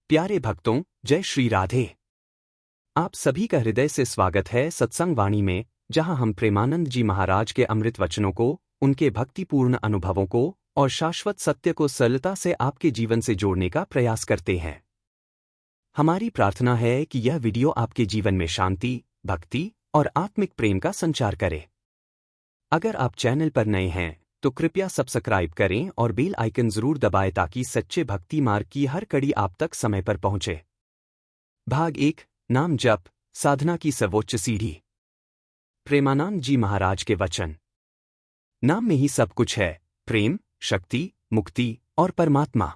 प्यारे भक्तों, जय श्री राधे। आप सभी का हृदय से स्वागत है सत्संग वाणी में, जहां हम प्रेमानंद जी महाराज के अमृत वचनों को, उनके भक्तिपूर्ण अनुभवों को और शाश्वत सत्य को सरलता से आपके जीवन से जोड़ने का प्रयास करते हैं। हमारी प्रार्थना है कि यह वीडियो आपके जीवन में शांति, भक्ति और आत्मिक प्रेम का संचार करे। अगर आप चैनल पर नए हैं तो कृपया सब्सक्राइब करें और बेल आइकन जरूर दबाएं ताकि सच्चे भक्ति मार्ग की हर कड़ी आप तक समय पर पहुंचे। भाग 1, नाम जप, साधना की सर्वोच्च सीढ़ी। प्रेमानंद जी महाराज के वचन। नाम में ही सब कुछ है, प्रेम, शक्ति, मुक्ति और परमात्मा।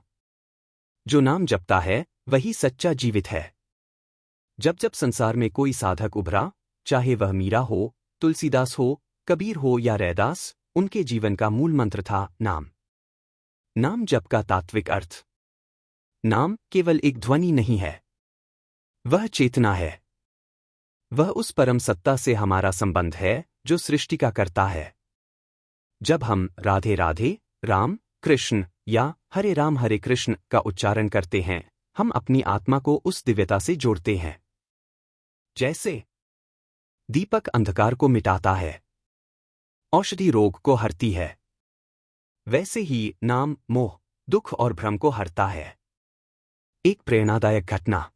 जो नाम जपता है वही सच्चा जीवित है। जब जब संसार में कोई साधक उभरा, चाहे वह मीरा हो, तुलसीदास हो, कबीर हो या रैदास, उनके जीवन का मूल मंत्र था नाम। नाम जप का तात्विक अर्थ। नाम केवल एक ध्वनि नहीं है, वह चेतना है। वह उस परम सत्ता से हमारा संबंध है जो सृष्टि का करता है। जब हम राधे राधे, राम कृष्ण या हरे राम हरे कृष्ण का उच्चारण करते हैं, हम अपनी आत्मा को उस दिव्यता से जोड़ते हैं। जैसे दीपक अंधकार को मिटाता है, औषधि रोग को हरती है, वैसे ही नाम मोह, दुख और भ्रम को हरता है। एक प्रेरणादायक घटना।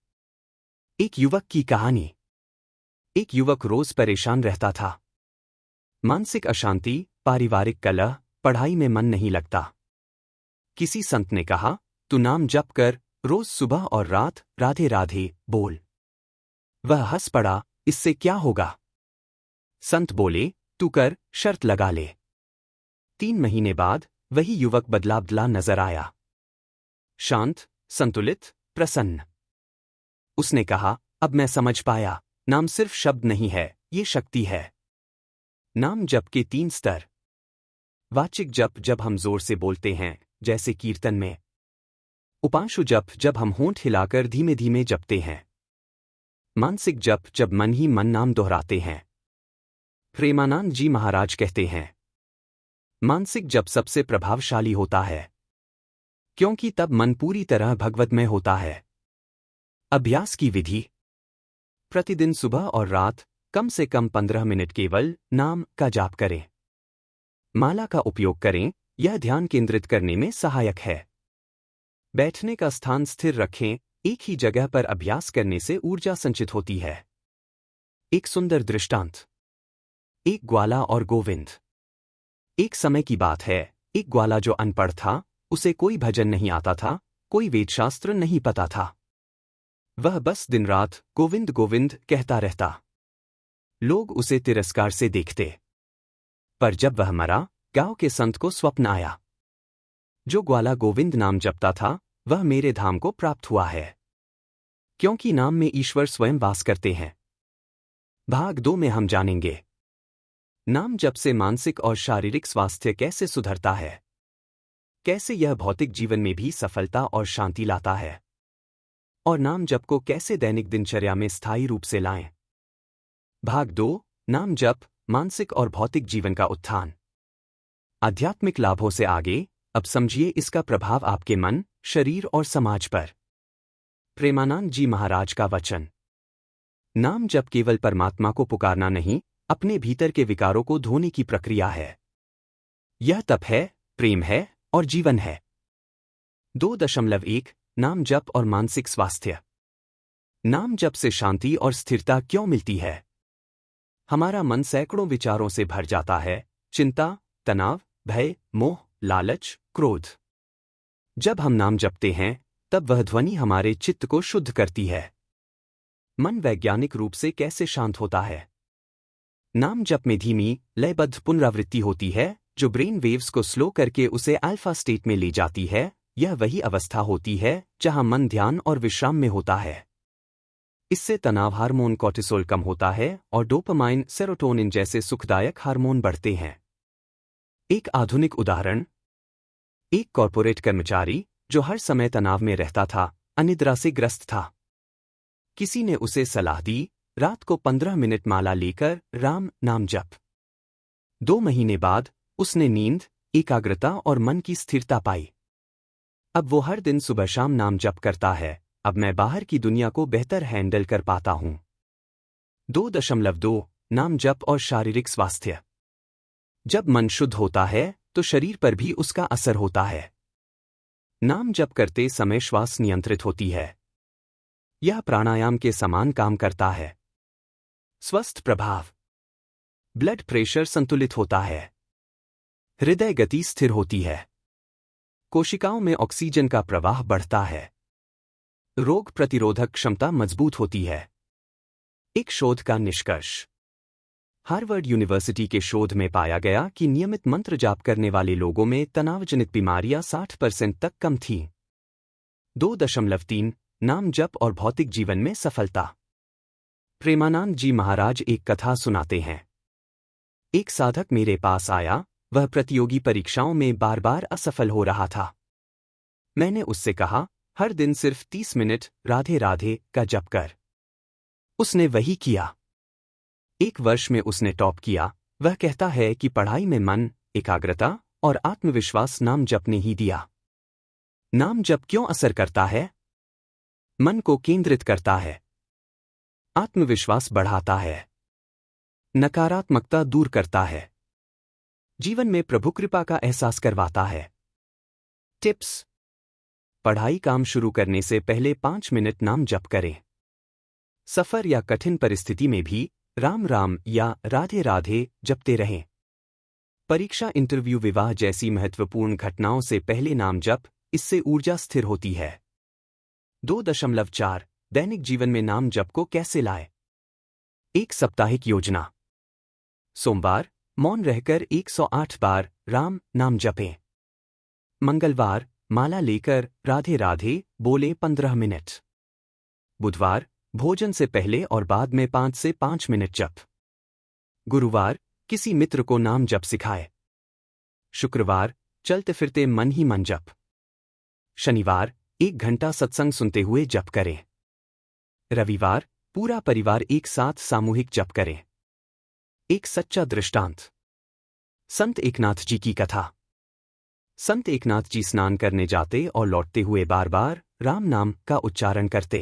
एक युवक की कहानी। एक युवक रोज परेशान रहता था। मानसिक अशांति, पारिवारिक कलह, पढ़ाई में मन नहीं लगता। किसी संत ने कहा, तू नाम जप कर, रोज सुबह और रात राधे राधे बोल। वह हंस पड़ा, इससे क्या होगा? संत बोले, तू कर, शर्त लगा ले। 3 महीने बाद वही युवक बदला नजर आया। शांत, संतुलित, प्रसन्न। उसने कहा, अब मैं समझ पाया, नाम सिर्फ शब्द नहीं है, ये शक्ति है। नाम जप के 3 स्तर। वाचिक जप, जब हम जोर से बोलते हैं, जैसे कीर्तन में। उपांशु जप, जब हम होंठ हिलाकर धीमे धीमे जपते हैं। मानसिक जप, जब मन ही मन नाम दोहराते हैं। प्रेमानंद जी महाराज कहते हैं, मानसिक जप सबसे प्रभावशाली होता है, क्योंकि तब मन पूरी तरह भगवतमय होता है। अभ्यास की विधि। प्रतिदिन सुबह और रात कम से कम 15 मिनट केवल नाम का जाप करें। माला का उपयोग करें, यह ध्यान केंद्रित करने में सहायक है। बैठने का स्थान स्थिर रखें, एक ही जगह पर अभ्यास करने से ऊर्जा संचित होती है। एक सुंदर दृष्टांत। एक ग्वाला और गोविंद। एक समय की बात है, एक ग्वाला जो अनपढ़ था, उसे कोई भजन नहीं आता था, कोई वेदशास्त्र नहीं पता था। वह बस दिन रात गोविंद गोविंद कहता रहता। लोग उसे तिरस्कार से देखते। पर जब वह मरा, गांव के संत को स्वप्न आया। जो ग्वाला गोविंद नाम जपता था, वह मेरे धाम को प्राप्त हुआ है, क्योंकि नाम में ईश्वर स्वयं वास करते हैं। भाग 2 में हम जानेंगे, नाम जप से मानसिक और शारीरिक स्वास्थ्य कैसे सुधरता है, कैसे यह भौतिक जीवन में भी सफलता और शांति लाता है, और नाम जप को कैसे दैनिक दिनचर्या में स्थायी रूप से लाएं। भाग 2, नाम जप, मानसिक और भौतिक जीवन का उत्थान। आध्यात्मिक लाभों से आगे, अब समझिए इसका प्रभाव आपके मन, शरीर और समाज पर। प्रेमानंद जी महाराज का वचन। नाम जप केवल परमात्मा को पुकारना नहीं, अपने भीतर के विकारों को धोने की प्रक्रिया है। यह तप है, प्रेम है और जीवन है। 2.1 नाम जप और मानसिक स्वास्थ्य। नाम जप से शांति और स्थिरता क्यों मिलती है? हमारा मन सैकड़ों विचारों से भर जाता है, चिंता, तनाव, भय, मोह, लालच, क्रोध। जब हम नाम जपते हैं, तब वह ध्वनि हमारे चित्त को शुद्ध करती है। मन वैज्ञानिक रूप से कैसे शांत होता है? नाम जप में धीमी, लयबद्ध पुनरावृत्ति होती है, जो ब्रेन वेव्स को स्लो करके उसे अल्फा स्टेट में ले जाती है। यह वही अवस्था होती है जहां मन ध्यान और विश्राम में होता है। इससे तनाव हार्मोन कोर्टिसोल कम होता है और डोपामाइन, सेरोटोनिन जैसे सुखदायक हार्मोन बढ़ते हैं। एक आधुनिक उदाहरण। एक कॉर्पोरेट कर्मचारी जो हर समय तनाव में रहता था, अनिद्रा से ग्रस्त था। किसी ने उसे सलाह दी, रात को 15 मिनट माला लेकर राम नाम जप। 2 महीने बाद उसने नींद, एकाग्रता और मन की स्थिरता पाई। अब वो हर दिन सुबह शाम नाम जप करता है, अब मैं बाहर की दुनिया को बेहतर हैंडल कर पाता हूं। 2.2 नाम जप और शारीरिक स्वास्थ्य। जब मन शुद्ध होता है तो शरीर पर भी उसका असर होता है। नाम जप करते समय श्वास नियंत्रित होती है। यह प्राणायाम के समान काम करता है। स्वस्थ प्रभाव। ब्लड प्रेशर संतुलित होता है। हृदय गति स्थिर होती है। कोशिकाओं में ऑक्सीजन का प्रवाह बढ़ता है। रोग प्रतिरोधक क्षमता मजबूत होती है। एक शोध का निष्कर्ष। हार्वर्ड यूनिवर्सिटी के शोध में पाया गया कि नियमित मंत्र जाप करने वाले लोगों में तनावजनित बीमारियां 60% तक कम थीं। 2.3 नाम जप और भौतिक जीवन में सफलता। प्रेमानंद जी महाराज एक कथा सुनाते हैं। एक साधक मेरे पास आया, वह प्रतियोगी परीक्षाओं में बार बार असफल हो रहा था। मैंने उससे कहा, हर दिन सिर्फ 30 मिनट राधे राधे का जप कर। उसने वही किया। 1 वर्ष में उसने टॉप किया। वह कहता है कि पढ़ाई में मन, एकाग्रता और आत्मविश्वास नाम जप ने ही दिया। नाम जप क्यों असर करता है? मन को केंद्रित करता है। आत्मविश्वास बढ़ाता है। नकारात्मकता दूर करता है। जीवन में प्रभु कृपा का एहसास करवाता है। टिप्स। पढ़ाई काम शुरू करने से पहले 5 मिनट नाम जप करें। सफर या कठिन परिस्थिति में भी राम राम या राधे राधे जपते रहें। परीक्षा, इंटरव्यू, विवाह जैसी महत्वपूर्ण घटनाओं से पहले नाम जप, इससे ऊर्जा स्थिर होती है। 2.4 दैनिक जीवन में नाम जप को कैसे लाएं? एक साप्ताहिक योजना। सोमवार, मौन रहकर 108 बार राम नाम जपें। मंगलवार, माला लेकर राधे राधे बोले 15 मिनट। बुधवार, भोजन से पहले और बाद में 5 से 5 मिनट जप। गुरुवार, किसी मित्र को नाम जप सिखाए। शुक्रवार, चलते फिरते मन ही मन जप। शनिवार, 1 घंटा सत्संग सुनते हुए जप करें। रविवार, पूरा परिवार एक साथ सामूहिक जप करें। एक सच्चा दृष्टांत। संत एकनाथ जी की कथा। संत एकनाथ जी स्नान करने जाते और लौटते हुए बार बार राम नाम का उच्चारण करते।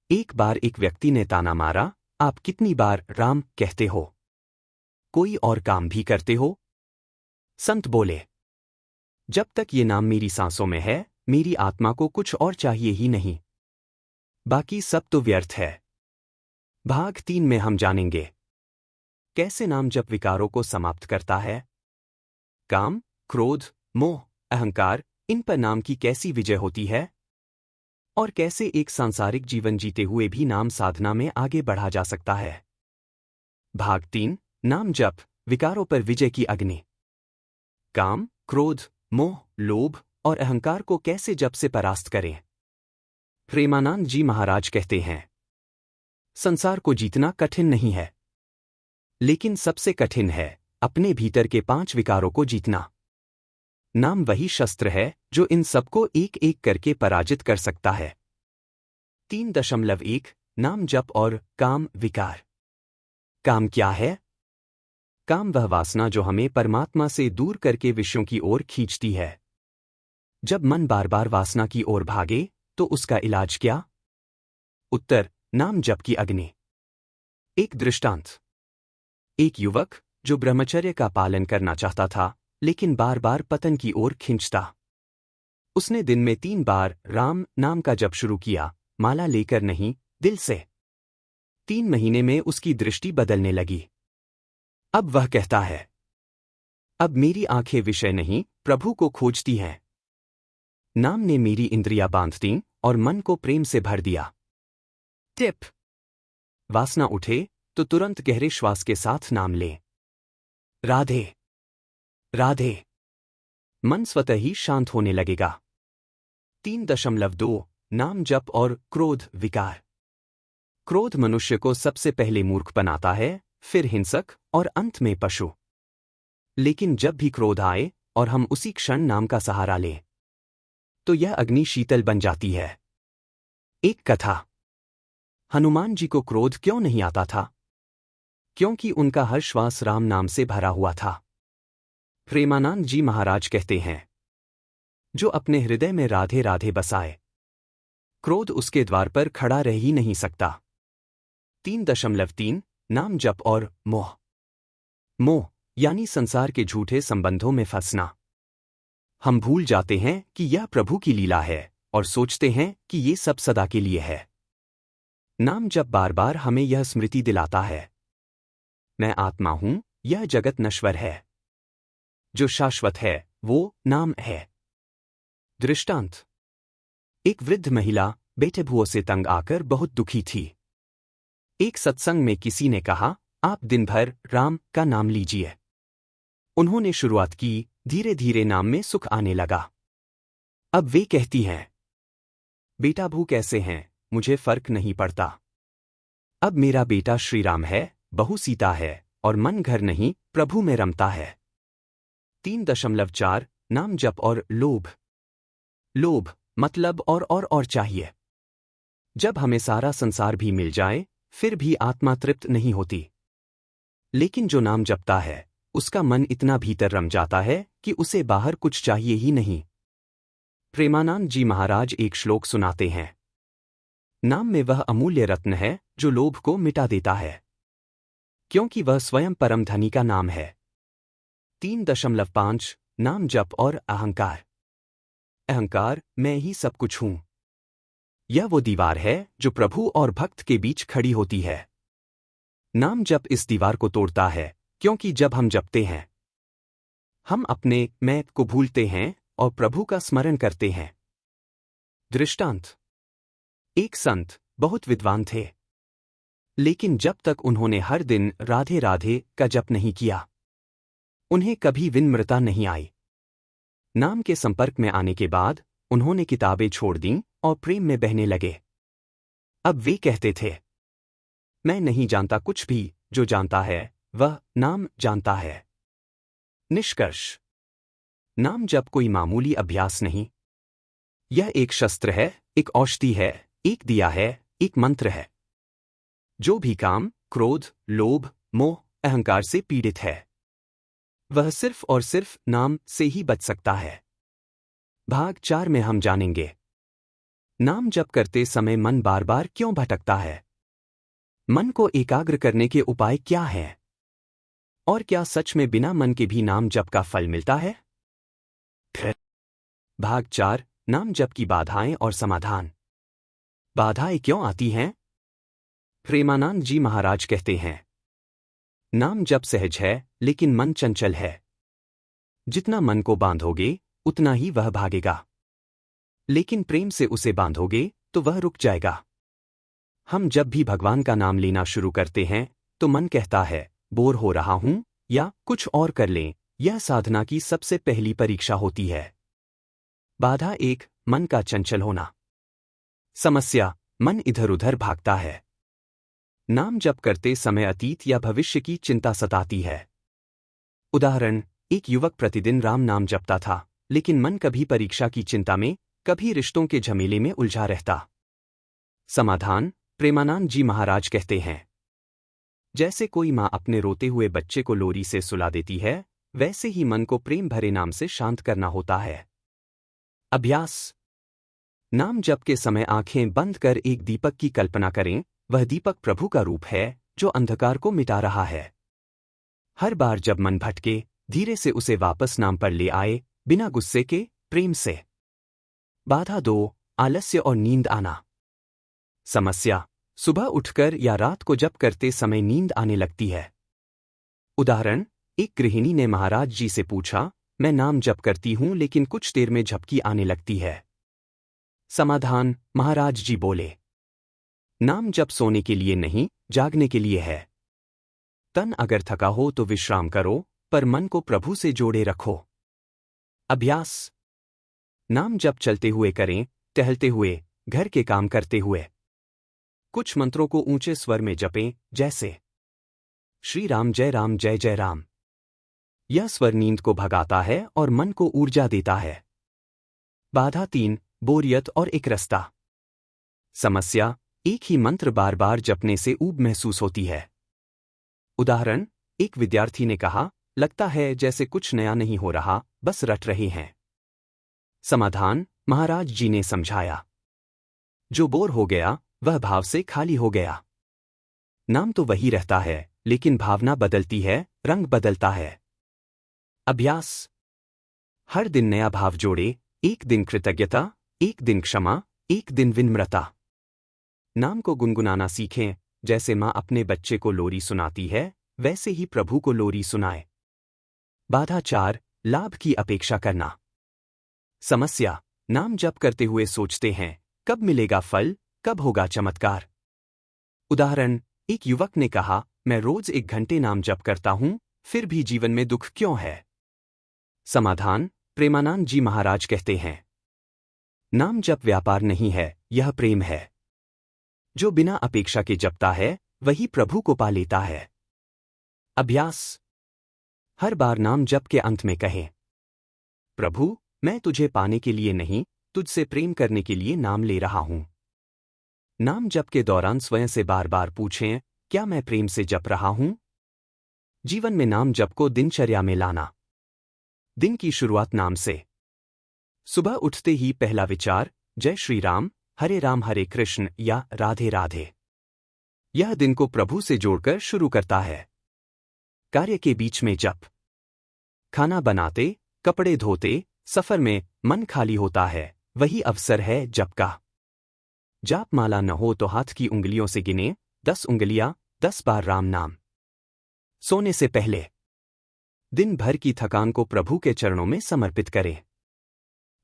एक बार एक व्यक्ति ने ताना मारा, आप कितनी बार राम कहते हो? कोई और काम भी करते हो? संत बोले, जब तक ये नाम मेरी सांसों में है, मेरी आत्मा को कुछ और चाहिए ही नहीं। बाकी सब तो व्यर्थ है। भाग 3 में हम जानेंगे कैसे नाम जप विकारों को समाप्त करता है। काम, क्रोध, मोह, अहंकार, इन पर नाम की कैसी विजय होती है और कैसे एक सांसारिक जीवन जीते हुए भी नाम साधना में आगे बढ़ा जा सकता है। भाग 3 नाम जप, विकारों पर विजय की अग्नि। काम, क्रोध, मोह, लोभ और अहंकार को कैसे जप से परास्त करें। प्रेमानंद जी महाराज कहते हैं, संसार को जीतना कठिन नहीं है, लेकिन सबसे कठिन है अपने भीतर के 5 विकारों को जीतना। नाम वही शस्त्र है जो इन सबको एक एक करके पराजित कर सकता है। 3.1 नाम जप और काम विकार। काम क्या है? काम वह वासना जो हमें परमात्मा से दूर करके विषयों की ओर खींचती है। जब मन बार बार वासना की ओर भागे तो उसका इलाज क्या? उत्तर, नाम जप की अग्नि। एक दृष्टांत। एक युवक जो ब्रह्मचर्य का पालन करना चाहता था, लेकिन बार बार पतन की ओर खींचता। उसने दिन में 3 बार राम नाम का जप शुरू किया, माला लेकर नहीं, दिल से। 3 महीने में उसकी दृष्टि बदलने लगी। अब वह कहता है, अब मेरी आंखें विषय नहीं, प्रभु को खोजती हैं। नाम ने मेरी इंद्रियां बांध दी और मन को प्रेम से भर दिया। टिप। वासना उठे तो तुरंत गहरे श्वास के साथ नाम ले। राधे राधे। मन स्वतः ही शांत होने लगेगा। 3.2 नाम जप और क्रोध विकार। क्रोध मनुष्य को सबसे पहले मूर्ख बनाता है, फिर हिंसक और अंत में पशु। लेकिन जब भी क्रोध आए और हम उसी क्षण नाम का सहारा लें, तो यह अग्नि शीतल बन जाती है। एक कथा। हनुमान जी को क्रोध क्यों नहीं आता था? क्योंकि उनका हर श्वास राम नाम से भरा हुआ था। प्रेमानंद जी महाराज कहते हैं, जो अपने हृदय में राधे राधे बसाए, क्रोध उसके द्वार पर खड़ा रह ही नहीं सकता। 3.3 नाम जप और मोह। मोह यानी संसार के झूठे संबंधों में फंसना। हम भूल जाते हैं कि यह प्रभु की लीला है और सोचते हैं कि ये सब सदा के लिए है। नाम जप बार बार हमें यह स्मृति दिलाता है, मैं आत्मा हूं, यह जगत नश्वर है, जो शाश्वत है वो नाम है। दृष्टांत। एक वृद्ध महिला बेटे भुओं से तंग आकर बहुत दुखी थी। एक सत्संग में किसी ने कहा, आप दिन भर राम का नाम लीजिए। उन्होंने शुरुआत की, धीरे धीरे नाम में सुख आने लगा। अब वे कहती हैं, बेटा भू कैसे हैं, मुझे फर्क नहीं पड़ता। अब मेरा बेटा श्री राम है, बहू सीता है और मन घर नहीं प्रभु में रमता है। 3.4 नाम जप और लोभ। लोभ मतलब और चाहिए। जब हमें सारा संसार भी मिल जाए फिर भी आत्मा तृप्त नहीं होती। लेकिन जो नाम जपता है उसका मन इतना भीतर रम जाता है कि उसे बाहर कुछ चाहिए ही नहीं। प्रेमानंद जी महाराज एक श्लोक सुनाते हैं, नाम में वह अमूल्य रत्न है जो लोभ को मिटा देता है, क्योंकि वह स्वयं परम धनी का नाम है। 3.5 नाम जप और अहंकार। अहंकार, मैं ही सब कुछ हूं। यह वो दीवार है जो प्रभु और भक्त के बीच खड़ी होती है। नाम जप इस दीवार को तोड़ता है, क्योंकि जब हम जपते हैं हम अपने मैं को भूलते हैं और प्रभु का स्मरण करते हैं। दृष्टांत। एक संत बहुत विद्वान थे, लेकिन जब तक उन्होंने हर दिन राधे राधे का जप नहीं किया उन्हें कभी विनम्रता नहीं आई। नाम के संपर्क में आने के बाद उन्होंने किताबें छोड़ दीं और प्रेम में बहने लगे। अब वे कहते थे, मैं नहीं जानता कुछ भी, जो जानता है वह नाम जानता है। निष्कर्ष। नाम जप कोई मामूली अभ्यास नहीं। यह एक शस्त्र है, एक औषधि है, एक दिया है, एक मंत्र है। जो भी काम, क्रोध, लोभ, मोह, अहंकार से पीड़ित है वह सिर्फ और सिर्फ नाम से ही बच सकता है। भाग 4 में हम जानेंगे, नाम जप करते समय मन बार बार क्यों भटकता है, मन को एकाग्र करने के उपाय क्या हैं, और क्या सच में बिना मन के भी नाम जप का फल मिलता है। भाग 4 नाम जप की बाधाएं और समाधान। बाधाएं क्यों आती हैं? प्रेमानंद जी महाराज कहते हैं, नाम जप सहज है लेकिन मन चंचल है। जितना मन को बांधोगे उतना ही वह भागेगा, लेकिन प्रेम से उसे बांधोगे तो वह रुक जाएगा। हम जब भी भगवान का नाम लेना शुरू करते हैं तो मन कहता है, बोर हो रहा हूं या कुछ और कर लें। यह साधना की सबसे पहली परीक्षा होती है। बाधा 1, मन का चंचल होना। समस्या, मन इधर उधर भागता है। नाम जप करते समय अतीत या भविष्य की चिंता सताती है। उदाहरण, एक युवक प्रतिदिन राम नाम जपता था, लेकिन मन कभी परीक्षा की चिंता में, कभी रिश्तों के झमेले में उलझा रहता। समाधान, प्रेमानंद जी महाराज कहते हैं, जैसे कोई माँ अपने रोते हुए बच्चे को लोरी से सुला देती है, वैसे ही मन को प्रेम भरे नाम से शांत करना होता है। अभ्यास। नाम जप के समय आंखें बंद कर एक दीपक की कल्पना करें। वह दीपक प्रभु का रूप है जो अंधकार को मिटा रहा है। हर बार जब मन भटके, धीरे से उसे वापस नाम पर ले आए, बिना गुस्से के, प्रेम से। बाधा 2, आलस्य और नींद आना। समस्या, सुबह उठकर या रात को जप करते समय नींद आने लगती है। उदाहरण, एक गृहिणी ने महाराज जी से पूछा, मैं नाम जप करती हूं लेकिन कुछ देर में झपकी आने लगती है। समाधान, महाराज जी बोले, नाम जप सोने के लिए नहीं, जागने के लिए है। तन अगर थका हो तो विश्राम करो, पर मन को प्रभु से जोड़े रखो। अभ्यास। नाम जप चलते हुए करें, टहलते हुए, घर के काम करते हुए। कुछ मंत्रों को ऊंचे स्वर में जपें, जैसे श्री राम जय जय राम। यह स्वर नींद को भगाता है और मन को ऊर्जा देता है। बाधा 3, बोरियत और एक रास्ता। समस्या, एक ही मंत्र बार बार जपने से ऊब महसूस होती है। उदाहरण, एक विद्यार्थी ने कहा, लगता है जैसे कुछ नया नहीं हो रहा, बस रट रहे हैं। समाधान, महाराज जी ने समझाया, जो बोर हो गया वह भाव से खाली हो गया। नाम तो वही रहता है, लेकिन भावना बदलती है, रंग बदलता है। अभ्यास। हर दिन नया भाव जोड़े, एक दिन कृतज्ञता, एक दिन क्षमा, एक दिन विनम्रता। नाम को गुनगुनाना सीखें, जैसे माँ अपने बच्चे को लोरी सुनाती है, वैसे ही प्रभु को लोरी सुनाए। बाधा 4, लाभ की अपेक्षा करना। समस्या, नाम जप करते हुए सोचते हैं, कब मिलेगा फल, कब होगा चमत्कार। उदाहरण, एक युवक ने कहा, मैं रोज 1 घंटे नाम जप करता हूं, फिर भी जीवन में दुख क्यों है। समाधान, प्रेमानंद जी महाराज कहते हैं, नाम जप व्यापार नहीं है, यह प्रेम है। जो बिना अपेक्षा के जपता है, वही प्रभु को पा लेता है। अभ्यास। हर बार नाम जप के अंत में कहें, प्रभु, मैं तुझे पाने के लिए नहीं, तुझसे प्रेम करने के लिए नाम ले रहा हूं। नाम जप के दौरान स्वयं से बार बार पूछें, क्या मैं प्रेम से जप रहा हूं। जीवन में नाम जप को दिनचर्या में लाना। दिन की शुरुआत नाम से। सुबह उठते ही पहला विचार, जय श्री राम, हरे कृष्ण या राधे राधे। यह दिन को प्रभु से जोड़कर शुरू करता है। कार्य के बीच में जप। खाना बनाते, कपड़े धोते, सफर में मन खाली होता है, वही अवसर है जप का। जाप माला न हो तो हाथ की उंगलियों से गिने, 10 उंगलियां, 10 बार राम नाम। सोने से पहले दिन भर की थकान को प्रभु के चरणों में समर्पित करें।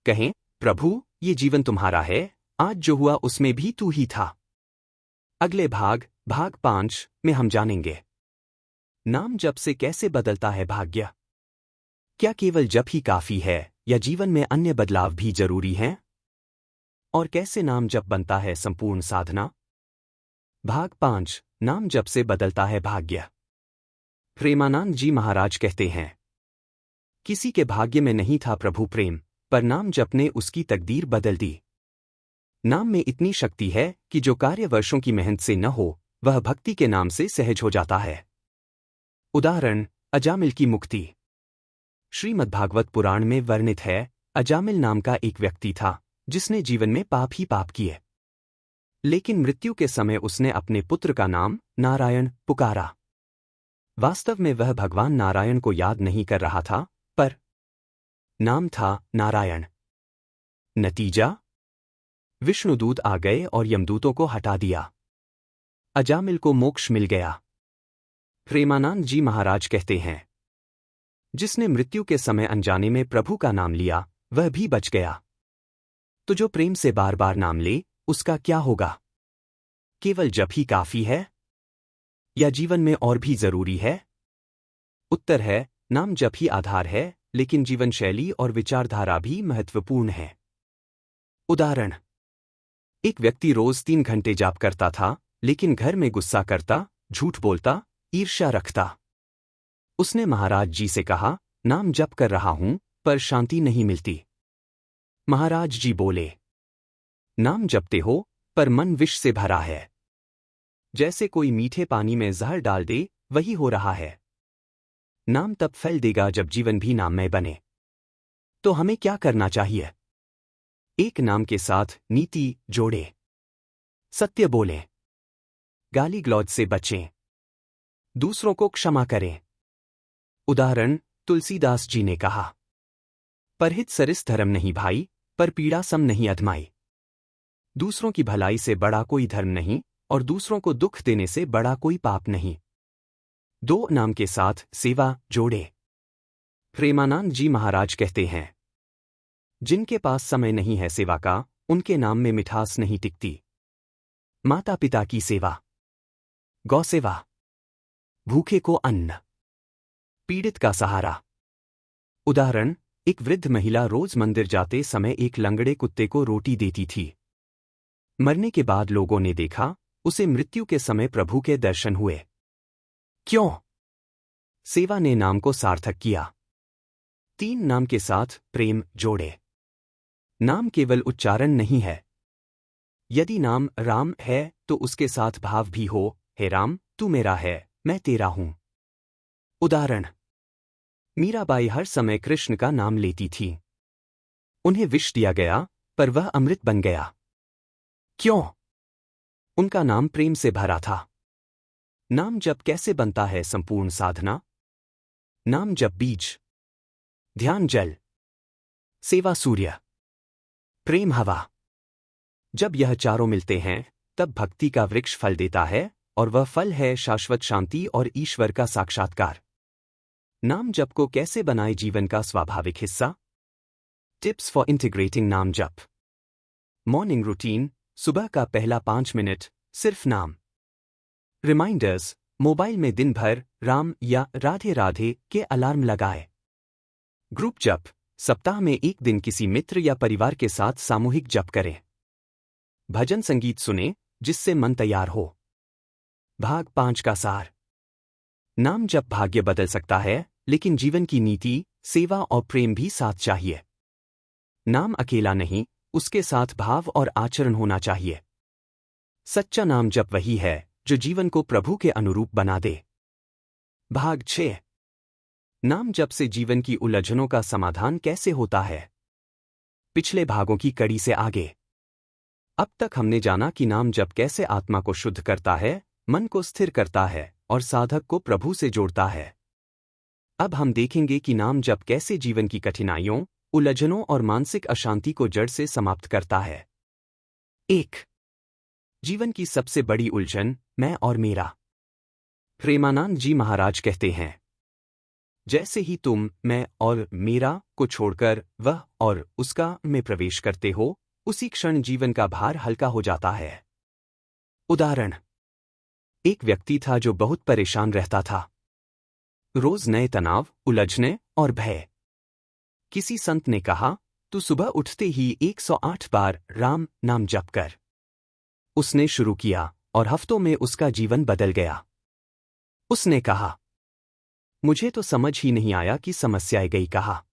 कहें, प्रभु, ये जीवन तुम्हारा है, आज जो हुआ उसमें भी तू ही था। अगले भाग 5 में हम जानेंगे, नाम जप से कैसे बदलता है भाग्य। क्या केवल जप ही काफी है, या जीवन में अन्य बदलाव भी जरूरी हैं? और कैसे नाम जप बनता है संपूर्ण साधना। भाग 5, नाम जप से बदलता है भाग्य। प्रेमानंद जी महाराज कहते हैं, किसी के भाग्य में नहीं था प्रभु प्रेम, पर नाम जप ने उसकी तकदीर बदल दी। नाम में इतनी शक्ति है कि जो कार्य वर्षों की मेहनत से न हो, वह भक्ति के नाम से सहज हो जाता है। उदाहरण, अजामिल की मुक्ति। श्रीमद्भागवत पुराण में वर्णित है, अजामिल नाम का एक व्यक्ति था, जिसने जीवन में पाप ही पाप किए। लेकिन मृत्यु के समय उसने अपने पुत्र का नाम नारायण पुकारा। वास्तव में वह भगवान नारायण को याद नहीं कर रहा था, पर नाम था नारायण। नतीजा, विष्णुदूत आ गए और यमदूतों को हटा दिया। अजामिल को मोक्ष मिल गया। प्रेमानंद जी महाराज कहते हैं, जिसने मृत्यु के समय अनजाने में प्रभु का नाम लिया, वह भी बच गया। तो जो प्रेम से बार बार नाम ले, उसका क्या होगा। केवल जप ही काफी है, या जीवन में और भी जरूरी है। उत्तर है, नाम जप ही आधार है, लेकिन जीवन शैली और विचारधारा भी महत्वपूर्ण है। उदाहरण, एक व्यक्ति रोज 3 घंटे जाप करता था, लेकिन घर में गुस्सा करता, झूठ बोलता, ईर्ष्या रखता। उसने महाराज जी से कहा, नाम जप कर रहा हूं, पर शांति नहीं मिलती। महाराज जी बोले, नाम जपते हो, पर मन विष से भरा है। जैसे कोई मीठे पानी में जहर डाल दे, वही हो रहा है। नाम तब फैल देगा जब जीवन भी नाममय बने। तो हमें क्या करना चाहिए। एक नाम के साथ नीति जोड़े। सत्य बोलें। गाली गलौज से बचें। दूसरों को क्षमा करें। उदाहरण, तुलसीदास जी ने कहा, परहित सरिस धर्म नहीं भाई, पर पीड़ा सम नहीं अधमाई। दूसरों की भलाई से बड़ा कोई धर्म नहीं, और दूसरों को दुख देने से बड़ा कोई पाप नहीं। 2 नाम के साथ सेवा जोड़े। प्रेमानंद जी महाराज कहते हैं, जिनके पास समय नहीं है सेवा का, उनके नाम में मिठास नहीं टिकती। माता पिता की सेवा, गौ सेवा, भूखे को अन्न, पीड़ित का सहारा। उदाहरण, एक वृद्ध महिला रोज मंदिर जाते समय एक लंगड़े कुत्ते को रोटी देती थी। मरने के बाद लोगों ने देखा, उसे मृत्यु के समय प्रभु के दर्शन हुए। क्यों? सेवा ने नाम को सार्थक किया। 3 नाम के साथ प्रेम जोड़े। नाम केवल उच्चारण नहीं है। यदि नाम राम है, तो उसके साथ भाव भी हो, हे राम, तू मेरा है, मैं तेरा हूं। उदाहरण, मीराबाई हर समय कृष्ण का नाम लेती थी। उन्हें विष दिया गया, पर वह अमृत बन गया। क्यों? उनका नाम प्रेम से भरा था। नाम जप कैसे बनता है संपूर्ण साधना? नाम जप बीज, ध्यान जल, सेवा सूर्य, प्रेम हवा। जब यह चारों मिलते हैं तब भक्ति का वृक्ष फल देता है, और वह फल है शाश्वत शांति और ईश्वर का साक्षात्कार। नाम जप को कैसे बनाए जीवन का स्वाभाविक हिस्सा? टिप्स फॉर इंटीग्रेटिंग नाम जप। मॉर्निंग रूटीन, सुबह का पहला 5 मिनट सिर्फ नाम। रिमाइंडर्स, मोबाइल में दिन भर राम या राधे राधे के अलार्म लगाए। ग्रुप जप, सप्ताह में एक दिन किसी मित्र या परिवार के साथ सामूहिक जप करें। भजन संगीत सुने जिससे मन तैयार हो। भाग 5 का सार। नाम जप भाग्य बदल सकता है, लेकिन जीवन की नीति, सेवा और प्रेम भी साथ चाहिए। नाम अकेला नहीं, उसके साथ भाव और आचरण होना चाहिए। सच्चा नाम जप वही है जो जीवन को प्रभु के अनुरूप बना दे। भाग 6। नाम जप से जीवन की उलझनों का समाधान कैसे होता है? पिछले भागों की कड़ी से आगे। अब तक हमने जाना कि नाम जप कैसे आत्मा को शुद्ध करता है, मन को स्थिर करता है और साधक को प्रभु से जोड़ता है। अब हम देखेंगे कि नाम जप कैसे जीवन की कठिनाइयों, उलझनों और मानसिक अशांति को जड़ से समाप्त करता है। 1। जीवन की सबसे बड़ी उलझन, मैं और मेरा। प्रेमानंद जी महाराज कहते हैं, जैसे ही तुम मैं और मेरा को छोड़कर वह और उसका में प्रवेश करते हो, उसी क्षण जीवन का भार हल्का हो जाता है। उदाहरण, एक व्यक्ति था जो बहुत परेशान रहता था। रोज नए तनाव, उलझने और भय। किसी संत ने कहा, तू सुबह उठते ही 108 बार राम नाम जप कर। उसने शुरू किया और हफ्तों में उसका जीवन बदल गया। उसने कहा, मुझे तो समझ ही नहीं आया कि समस्याएं गई कहाँ।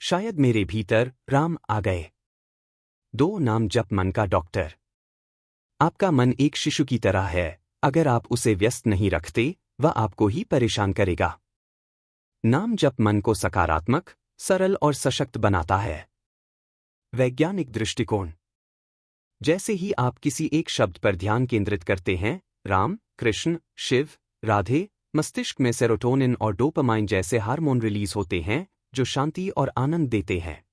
शायद मेरे भीतर राम आ गए। 2 नाम जप मन का डॉक्टर। आपका मन एक शिशु की तरह है, अगर आप उसे व्यस्त नहीं रखते, वह आपको ही परेशान करेगा। नाम जप मन को सकारात्मक, सरल और सशक्त बनाता है। वैज्ञानिक दृष्टिकोण। जैसे ही आप किसी एक शब्द पर ध्यान केंद्रित करते हैं, राम, कृष्ण, शिव, राधे, मस्तिष्क में सेरोटोनिन और डोपामाइन जैसे हार्मोन रिलीज होते हैं जो शांति और आनंद देते हैं।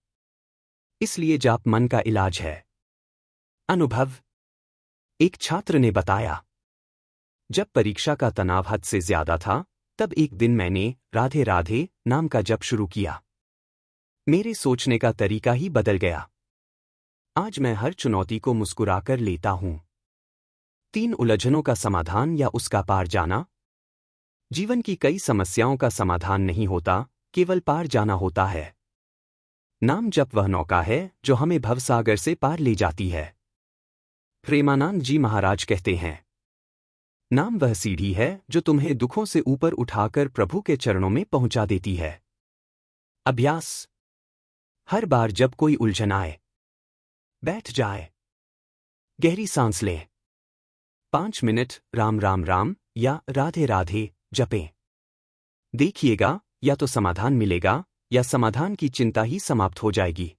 इसलिए जाप मन का इलाज है। अनुभव। एक छात्र ने बताया, जब परीक्षा का तनाव हद से ज्यादा था, तब एक दिन मैंने राधे राधे नाम का जप शुरू किया। मेरे सोचने का तरीका ही बदल गया। आज मैं हर चुनौती को मुस्कुराकर लेता हूं। 3 उलझनों का समाधान या उसका पार जाना। जीवन की कई समस्याओं का समाधान नहीं होता, केवल पार जाना होता है। नाम जप वह नौका है जो हमें भवसागर से पार ले जाती है। प्रेमानंद जी महाराज कहते हैं, नाम वह सीढ़ी है जो तुम्हें दुखों से ऊपर उठाकर प्रभु के चरणों में पहुंचा देती है। अभ्यास। हर बार जब कोई उलझन आए, बैठ जाए, गहरी सांस ले, 5 मिनट राम राम राम या राधे राधे जपें। देखिएगा, या तो समाधान मिलेगा या समाधान की चिंता ही समाप्त हो जाएगी।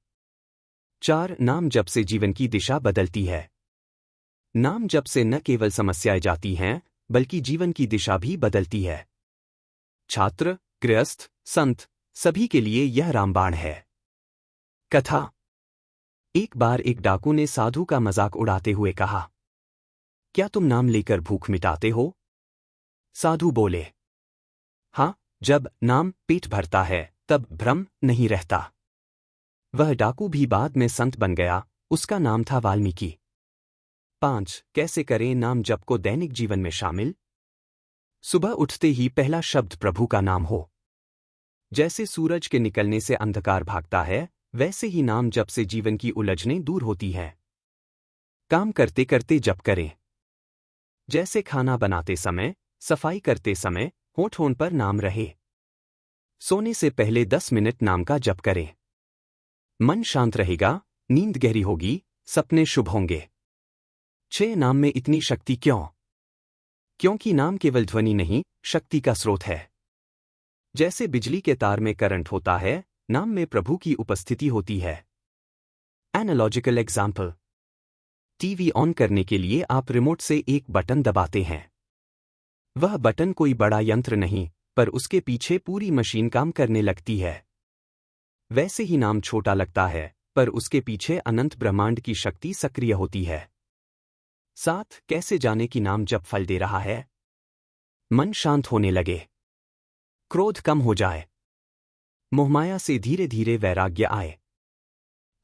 4 नाम जप से जीवन की दिशा बदलती है। नाम जप से न केवल समस्याएं जाती हैं, बल्कि जीवन की दिशा भी बदलती है। छात्र, गृहस्थ, संत, सभी के लिए यह रामबाण है। कथा। एक बार एक डाकू ने साधु का मजाक उड़ाते हुए कहा, क्या तुम नाम लेकर भूख मिटाते हो? साधु बोले, हाँ, जब नाम पेट भरता है तब भ्रम नहीं रहता। वह डाकू भी बाद में संत बन गया। उसका नाम था वाल्मीकि। 5 कैसे करें नाम जप को दैनिक जीवन में शामिल? सुबह उठते ही पहला शब्द प्रभु का नाम हो। जैसे सूरज के निकलने से अंधकार भागता है, वैसे ही नाम जप से जीवन की उलझनें दूर होती हैं। काम करते करते जप करें। जैसे खाना बनाते समय, सफाई करते समय, होंठ पर नाम रहे। सोने से पहले 10 मिनट नाम का जप करें। मन शांत रहेगा, नींद गहरी होगी, सपने शुभ होंगे। 6 नाम में इतनी शक्ति क्यों? क्योंकि नाम केवल ध्वनि नहीं, शक्ति का स्रोत है। जैसे बिजली के तार में करंट होता है, नाम में प्रभु की उपस्थिति होती है। Analogical example. टीवी ऑन करने के लिए आप रिमोट से एक बटन दबाते हैं। वह बटन कोई बड़ा यंत्र नहीं, पर उसके पीछे पूरी मशीन काम करने लगती है। वैसे ही नाम छोटा लगता है, पर उसके पीछे अनंत ब्रह्मांड की शक्ति सक्रिय होती है। 7. कैसे जाने कि नाम जप फल दे रहा है? मन शांत होने लगे, क्रोध कम हो जाए, मोहमाया से धीरे धीरे वैराग्य आए,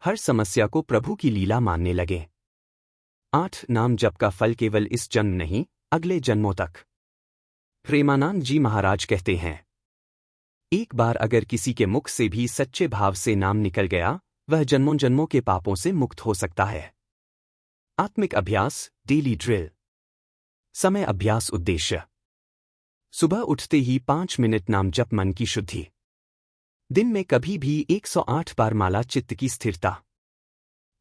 हर समस्या को प्रभु की लीला मानने लगे। 8. नाम जप का फल केवल इस जन्म नहीं, अगले जन्मों तक। प्रेमानंद जी महाराज कहते हैं, एक बार अगर किसी के मुख से भी सच्चे भाव से नाम निकल गया, वह जन्मों जन्मों के पापों से मुक्त हो सकता है। आत्मिक अभ्यास, डेली ड्रिल। समय अभ्यास उद्देश्य: सुबह उठते ही 5 मिनट नाम जप, मन की शुद्धि। दिन में कभी भी 108 बार माला, चित्त की स्थिरता।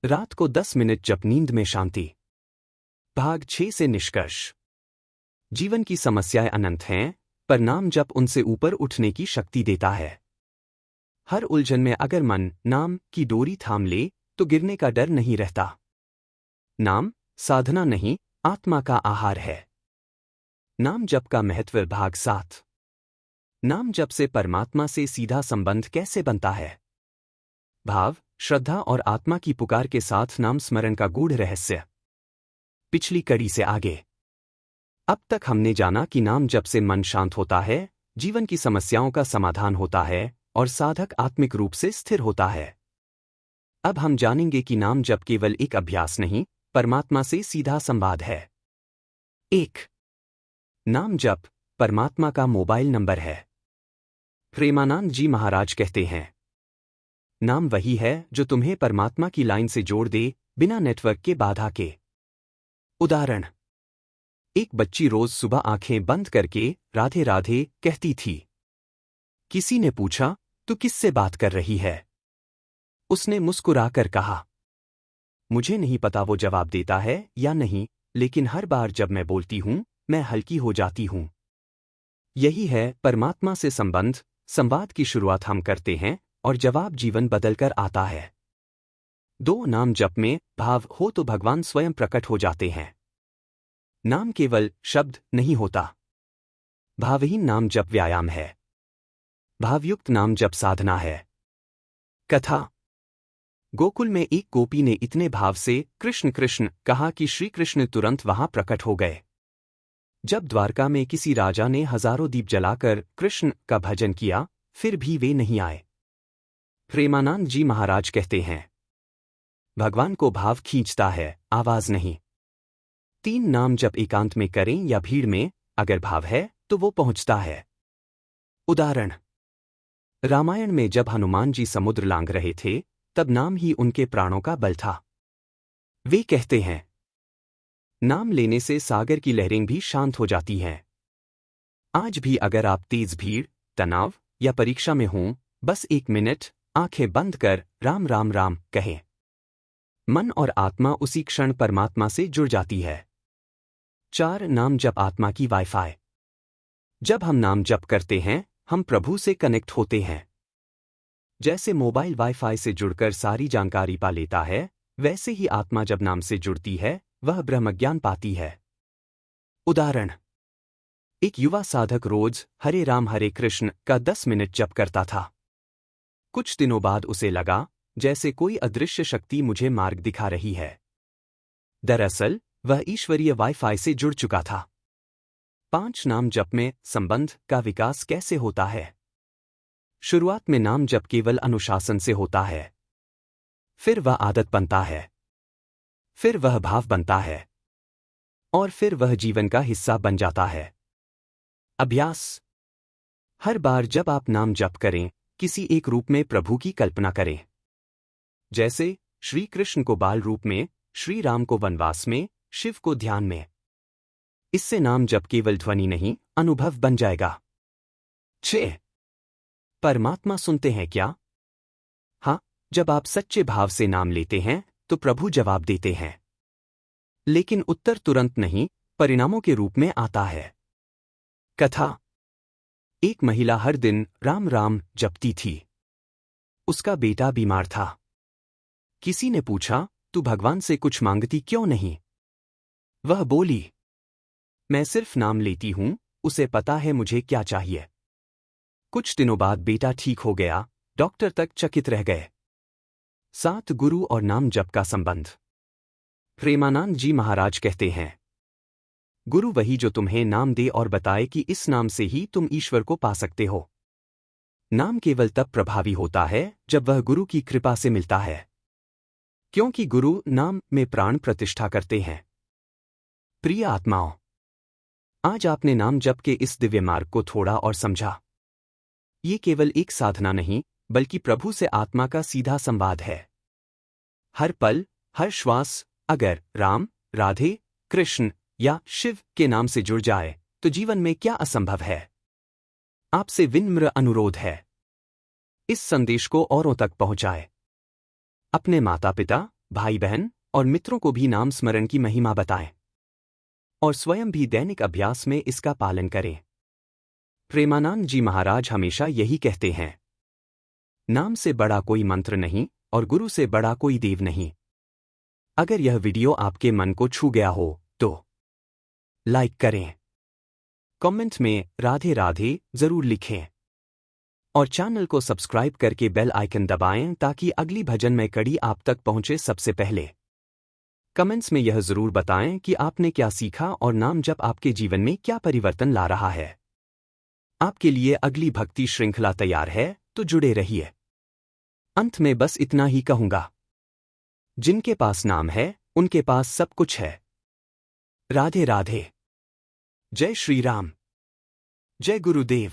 रात को 10 मिनट जप, नींद में शांति। भाग 6 से निष्कर्ष: जीवन की समस्याएं अनंत हैं, पर नाम जप उनसे ऊपर उठने की शक्ति देता है। हर उलझन में अगर मन नाम की डोरी थाम ले, तो गिरने का डर नहीं रहता। नाम साधना नहीं, आत्मा का आहार है। नाम जप का महत्व, भाग 7। नाम जप से परमात्मा से सीधा संबंध कैसे बनता है? भाव, श्रद्धा और आत्मा की पुकार के साथ नाम स्मरण का गूढ़ रहस्य। पिछली कड़ी से आगे। अब तक हमने जाना कि नाम जप से मन शांत होता है, जीवन की समस्याओं का समाधान होता है और साधक आत्मिक रूप से स्थिर होता है। अब हम जानेंगे कि नाम जप केवल एक अभ्यास नहीं, परमात्मा से सीधा संवाद है। 1. नाम जप परमात्मा का मोबाइल नंबर है। प्रेमानंद जी महाराज कहते हैं, नाम वही है जो तुम्हें परमात्मा की लाइन से जोड़ दे, बिना नेटवर्क के बाधा के। उदाहरण: एक बच्ची रोज सुबह आंखें बंद करके राधे राधे कहती थी। किसी ने पूछा, तू किससे बात कर रही है? उसने मुस्कुराकर कहा, मुझे नहीं पता वो जवाब देता है या नहीं, लेकिन हर बार जब मैं बोलती हूं, मैं हल्की हो जाती हूं। यही है परमात्मा से संबंध। संवाद की शुरुआत हम करते हैं और जवाब जीवन बदलकर आता है। 2. नाम जप में भाव हो तो भगवान स्वयं प्रकट हो जाते हैं। नाम केवल शब्द नहीं होता। भावहीन नाम जप व्यायाम है। भावयुक्त नाम जप साधना है। कथा: गोकुल में एक गोपी ने इतने भाव से कृष्ण कृष्ण कहा कि श्री कृष्ण तुरंत वहां प्रकट हो गए। जब द्वारका में किसी राजा ने हजारों दीप जलाकर कृष्ण का भजन किया, फिर भी वे नहीं आए। प्रेमानंद जी महाराज कहते हैं, भगवान को भाव खींचता है, आवाज नहीं। 3. नाम जप एकांत में करें या भीड़ में, अगर भाव है तो वो पहुंचता है। उदाहरण: रामायण में जब हनुमान जी समुद्र लांघ रहे थे, तब नाम ही उनके प्राणों का बल था। वे कहते हैं, नाम लेने से सागर की लहरें भी शांत हो जाती हैं। आज भी अगर आप तेज भीड़, तनाव या परीक्षा में हों, बस 1 मिनट आंखें बंद कर राम राम राम कहें। मन और आत्मा उसी क्षण परमात्मा से जुड़ जाती है। 4. नाम जप आत्मा की वाईफाई। जब हम नाम जप करते हैं, हम प्रभु से कनेक्ट होते हैं। जैसे मोबाइल वाईफाई से जुड़कर सारी जानकारी पा लेता है, वैसे ही आत्मा जब नाम से जुड़ती है, वह ब्रह्मज्ञान पाती है। उदाहरण: एक युवा साधक रोज हरे राम हरे कृष्ण का 10 मिनट जप करता था। कुछ दिनों बाद उसे लगा जैसे कोई अदृश्य शक्ति मुझे मार्ग दिखा रही है। दरअसल वह ईश्वरीय वाईफाई से जुड़ चुका था। 5. नाम जप में संबंध का विकास कैसे होता है? शुरुआत में नाम जप केवल अनुशासन से होता है। फिर वह आदत बनता है। फिर वह भाव बनता है। और फिर वह जीवन का हिस्सा बन जाता है। अभ्यास: हर बार जब आप नाम जप करें, किसी एक रूप में प्रभु की कल्पना करें। जैसे श्री कृष्ण को बाल रूप में, श्री राम को वनवास में, शिव को ध्यान में। इससे नाम जप केवल ध्वनि नहीं, अनुभव बन जाएगा। 6. परमात्मा सुनते हैं क्या? हाँ, जब आप सच्चे भाव से नाम लेते हैं, तो प्रभु जवाब देते हैं। लेकिन उत्तर तुरंत नहीं, परिणामों के रूप में आता है। कथा: एक महिला हर दिन राम राम जपती थी। उसका बेटा बीमार था। किसी ने पूछा, तू भगवान से कुछ मांगती क्यों नहीं? वह बोली, मैं सिर्फ नाम लेती हूं, उसे पता है मुझे क्या चाहिए। कुछ दिनों बाद बेटा ठीक हो गया, डॉक्टर तक चकित रह गए। 7 गुरु और नाम जप का संबंध। प्रेमानंद जी महाराज कहते हैं, गुरु वही जो तुम्हें नाम दे और बताए कि इस नाम से ही तुम ईश्वर को पा सकते हो। नाम केवल तब प्रभावी होता है जब वह गुरु की कृपा से मिलता है, क्योंकि गुरु नाम में प्राण प्रतिष्ठा करते हैं। प्रिय आत्माओं, आज आपने नाम जप के इस दिव्य मार्ग को थोड़ा और समझा। ये केवल एक साधना नहीं, बल्कि प्रभु से आत्मा का सीधा संवाद है। हर पल, हर श्वास अगर राम, राधे, कृष्ण या शिव के नाम से जुड़ जाए तो जीवन में क्या असंभव है। आपसे विनम्र अनुरोध है, इस संदेश को औरों तक पहुंचाए। अपने माता पिता, भाई बहन और मित्रों को भी नाम स्मरण की महिमा बताएं और स्वयं भी दैनिक अभ्यास में इसका पालन करें। प्रेमानंद जी महाराज हमेशा यही कहते हैं, नाम से बड़ा कोई मंत्र नहीं और गुरु से बड़ा कोई देव नहीं। अगर यह वीडियो आपके मन को छू गया हो तो लाइक करें, कमेंट में राधे राधे जरूर लिखें और चैनल को सब्सक्राइब करके बेल आइकन दबाएं ताकि अगली भजन में कड़ी आप तक पहुंचे सबसे पहले। कमेंट्स में यह जरूर बताएं कि आपने क्या सीखा और नाम जप आपके जीवन में क्या परिवर्तन ला रहा है। आपके लिए अगली भक्ति श्रृंखला तैयार है, तो जुड़े रहिए। अंत में बस इतना ही कहूंगा, जिनके पास नाम है उनके पास सब कुछ है। राधे राधे। जय श्री राम। जय गुरुदेव।